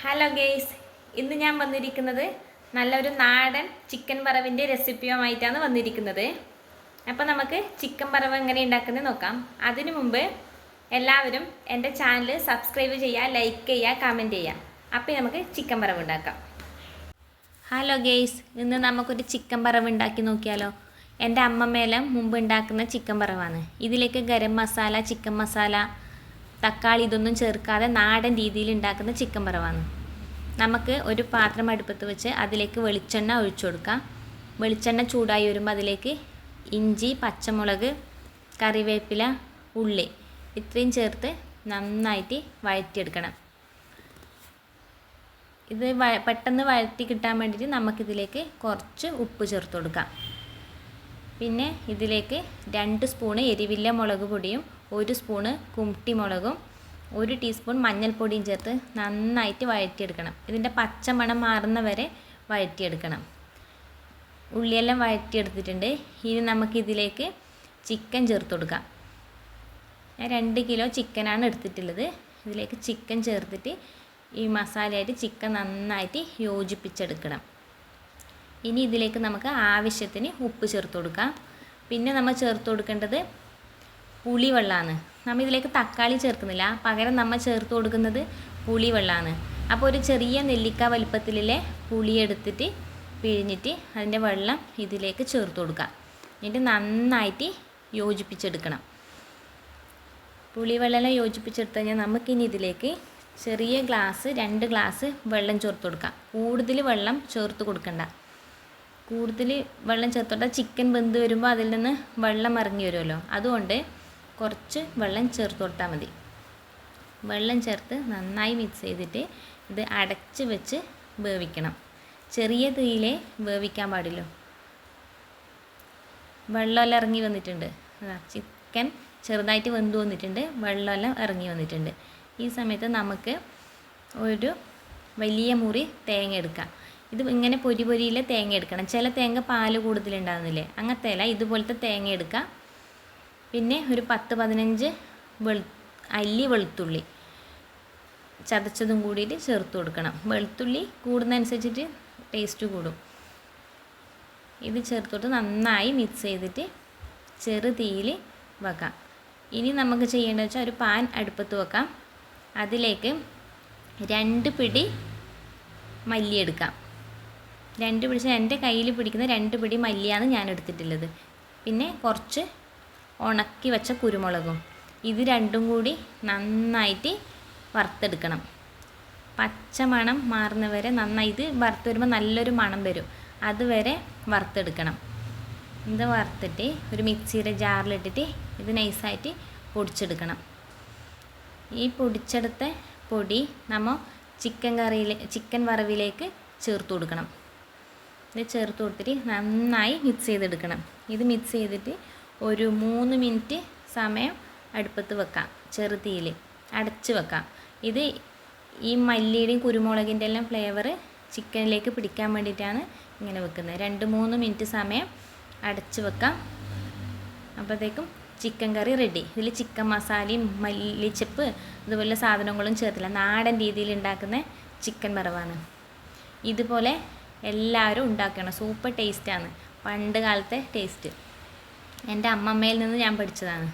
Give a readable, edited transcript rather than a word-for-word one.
Hello guys, ഇന്ന് ഞാൻ വന്നിരിക്കുന്നത് നല്ലൊരു നാടൻ ചിക്കൻ വറവിൻ്റെ റെസിപ്പിയുമായിട്ടാണ് വന്നിരിക്കുന്നത്. അപ്പോൾ നമുക്ക് ചിക്കൻ വറവ് എങ്ങനെ ഉണ്ടാക്കുന്നത് നോക്കാം. അതിനു മുമ്പ് എല്ലാവരും എൻ്റെ ചാനൽ സബ്സ്ക്രൈബ് ചെയ്യുക, ലൈക്ക് ചെയ്യുക, കമൻറ്റ് ചെയ്യുക. അപ്പോൾ നമുക്ക് ചിക്കൻ വറവ് ഉണ്ടാക്കാം. ഹലോ ഗെയ്സ്, ഇന്ന് നമുക്കൊരു ചിക്കൻ വറവ് ഉണ്ടാക്കി നോക്കിയാലോ. എൻ്റെ അമ്മമ്മേലം മുമ്പ് ഉണ്ടാക്കുന്ന ചിക്കൻ വറവാണ്. ഇതിലേക്ക് ഗരം മസാല, ചിക്കൻ മസാല, തക്കാളി ഇതൊന്നും ചേർക്കാതെ നാടൻ രീതിയിൽ ഉണ്ടാക്കുന്ന ചിക്കൻ വറവാണ്. നമുക്ക് ഒരു പാത്രം അടുപ്പത്ത് വെച്ച് അതിലേക്ക് വെളിച്ചെണ്ണ ഒഴിച്ചു കൊടുക്കാം. വെളിച്ചെണ്ണ ചൂടായി വരുമ്പോൾ അതിലേക്ക് ഇഞ്ചി, പച്ചമുളക്, കറിവേപ്പില, ഉള്ളി ഇത്രയും ചേർത്ത് നന്നായിട്ട് വഴറ്റിയെടുക്കണം. ഇത് പെട്ടെന്ന് വഴറ്റി കിട്ടാൻ വേണ്ടിയിട്ട് നമുക്കിതിലേക്ക് കുറച്ച് ഉപ്പ് ചേർത്ത് കൊടുക്കാം. പിന്നെ ഇതിലേക്ക് 2 സ്പൂണ് എരിവില്ല മുളക് പൊടിയും 1 സ്പൂണ് കുമ്ട്ടി മുളകും 1 ടീസ്പൂൺ മഞ്ഞൾപ്പൊടിയും ചേർത്ത് നന്നായിട്ട് വഴറ്റിയെടുക്കണം. ഇതിൻ്റെ പച്ചമണം മാറുന്ന വരെ വഴറ്റിയെടുക്കണം. ഉള്ളിയെല്ലാം വഴറ്റിയെടുത്തിട്ടുണ്ട്. ഇനി നമുക്കിതിലേക്ക് ചിക്കൻ ചേർത്ത് കൊടുക്കാം. ഞാൻ 2 കിലോ ചിക്കനാണ് എടുത്തിട്ടുള്ളത്. ഇതിലേക്ക് ചിക്കൻ ചേർത്തിട്ട് ഈ മസാലയായിട്ട് ചിക്കൻ നന്നായിട്ട് യോജിപ്പിച്ചെടുക്കണം. ഇനി ഇതിലേക്ക് നമുക്ക് ആവശ്യത്തിന് ഉപ്പ് ചേർത്ത് കൊടുക്കാം. പിന്നെ നമ്മൾ ചേർത്ത് കൊടുക്കേണ്ടത് പുളിവെള്ളമാണ്. നമ്മൾ ഇതിലേക്ക് തക്കാളി ചേർക്കുന്നില്ല, പകരം നമ്മൾ ചേർത്ത് കൊടുക്കുന്നത് പുളിവെള്ളമാണ്. അപ്പോൾ ഒരു ചെറിയ നെല്ലിക്ക വലുപ്പത്തിലെ പുളി എടുത്തിട്ട് പിഴിഞ്ഞിട്ട് അതിൻ്റെ വെള്ളം ഇതിലേക്ക് ചേർത്ത് കൊടുക്കുക. എന്നിട്ട് നന്നായിട്ട് യോജിപ്പിച്ചെടുക്കണം. പുളിവെള്ളം യോജിപ്പിച്ചെടുത്ത് കഴിഞ്ഞാൽ നമുക്കിനി ഇതിലേക്ക് ചെറിയ ഗ്ലാസ് 2 ഗ്ലാസ് വെള്ളം ചേർത്ത് കൊടുക്കാം. കൂടുതൽ വെള്ളം ചേർത്ത് കൊടുക്കണ്ട. കൂടുതൽ വെള്ളം ചേർത്തോട്ടാൽ ചിക്കൻ വെന്ത് വരുമ്പോൾ അതിൽ നിന്ന് വെള്ളം ഇറങ്ങി വരുമല്ലോ. അതുകൊണ്ട് കുറച്ച് വെള്ളം ചേർത്ത് കൊടുത്താൽ മതി. വെള്ളം ചേർത്ത് നന്നായി മിക്സ് ചെയ്തിട്ട് ഇത് അടച്ച് വെച്ച് വേവിക്കണം. ചെറിയ തീയിലേ വേവിക്കാൻ പാടില്ലോ. വെള്ളമെല്ലാം ഇറങ്ങി വന്നിട്ടുണ്ട്. ചിക്കൻ ചെറുതായിട്ട് വെന്ത് വന്നിട്ടുണ്ട്, വെള്ളമെല്ലാം ഇറങ്ങി വന്നിട്ടുണ്ട്. ഈ സമയത്ത് നമുക്ക് ഒരു വലിയ മുറി തേങ്ങ എടുക്കാം. ഇത് ഇങ്ങനെ പൊരിയിലെ തേങ്ങ എടുക്കണം. ചില തേങ്ങ പാല് കൂടുതലുണ്ടാകുന്നില്ലേ, അങ്ങനത്തെ അല്ല, ഇതുപോലത്തെ തേങ്ങ എടുക്കാം. പിന്നെ ഒരു 10-15 അല്ലി വെളുത്തുള്ളി ചതച്ചതും കൂടിയിട്ട് ചേർത്ത് കൊടുക്കണം. വെളുത്തുള്ളി കൂടുന്നതനുസരിച്ചിട്ട് ടേസ്റ്റ് കൂടും. ഇത് ചേർത്തിട്ട് നന്നായി മിക്സ് ചെയ്തിട്ട് ചെറു തീയിൽ വെക്കാം. ഇനി നമുക്ക് ചെയ്യേണ്ടത് വെച്ചാൽ ഒരു പാൻ അടുപ്പത്ത് വെക്കാം. അതിലേക്ക് 2 പിടി മല്ലി എടുക്കാം. 2 പിടി, എൻ്റെ കയ്യിൽ പിടിക്കുന്ന 2 പിടി മല്ലിയാണ് ഞാൻ എടുത്തിട്ടുള്ളത്. പിന്നെ കുറച്ച് ഉണക്കി വെച്ച കുരുമുളകും. ഇത് രണ്ടും കൂടി നന്നായിട്ട് വറുത്തെടുക്കണം. പച്ചമണം മാറുന്നവരെ നന്നായി, ഇത് വറുത്ത് വരുമ്പോൾ നല്ലൊരു മണം വരും, അതുവരെ വറുത്തെടുക്കണം. ഇത് വറുത്തിട്ട് ഒരു മിക്സിയുടെ ജാറിലിട്ടിട്ട് ഇത് നൈസായിട്ട് പൊടിച്ചെടുക്കണം. ഈ പൊടിച്ചെടുത്ത പൊടി നമ്മൾ ചിക്കൻ വറവിലേക്ക് ചേർത്ത് കൊടുക്കണം. ഇത് ചേർത്ത് കൊടുത്തിട്ട് നന്നായി മിക്സ് ചെയ്തെടുക്കണം. ഇത് മിക്സ് ചെയ്തിട്ട് ഒരു 3 മിനിറ്റ് സമയം അടുപ്പത്ത് വെക്കാം. ചെറുതീയിൽ അടച്ച് വെക്കാം. ഇത് ഈ മല്ലിയുടെയും കുരുമുളകിൻ്റെ എല്ലാം ഫ്ലേവർ ചിക്കനിലേക്ക് പിടിക്കാൻ വേണ്ടിയിട്ടാണ് ഇങ്ങനെ വെക്കുന്നത്. 2-3 മിനിറ്റ് സമയം അടച്ച് വെക്കാം. അപ്പോഴത്തേക്കും ചിക്കൻ കറി റെഡി. ഇതിൽ ചിക്കൻ മസാലയും മല്ലിച്ചപ്പ് ഇതുപോലെ സാധനങ്ങളും ചേർത്തില്ല. നാടൻ രീതിയിൽ ഉണ്ടാക്കുന്ന ചിക്കൻ വറവാണ്. ഇതുപോലെ എല്ലാവരും ഉണ്ടാക്കണം. സൂപ്പർ ടേസ്റ്റാണ്. പണ്ട് കാലത്തെ ടേസ്റ്റ് എൻ്റെ അമ്മമ്മയിൽ നിന്ന് ഞാൻ പഠിച്ചതാണ്.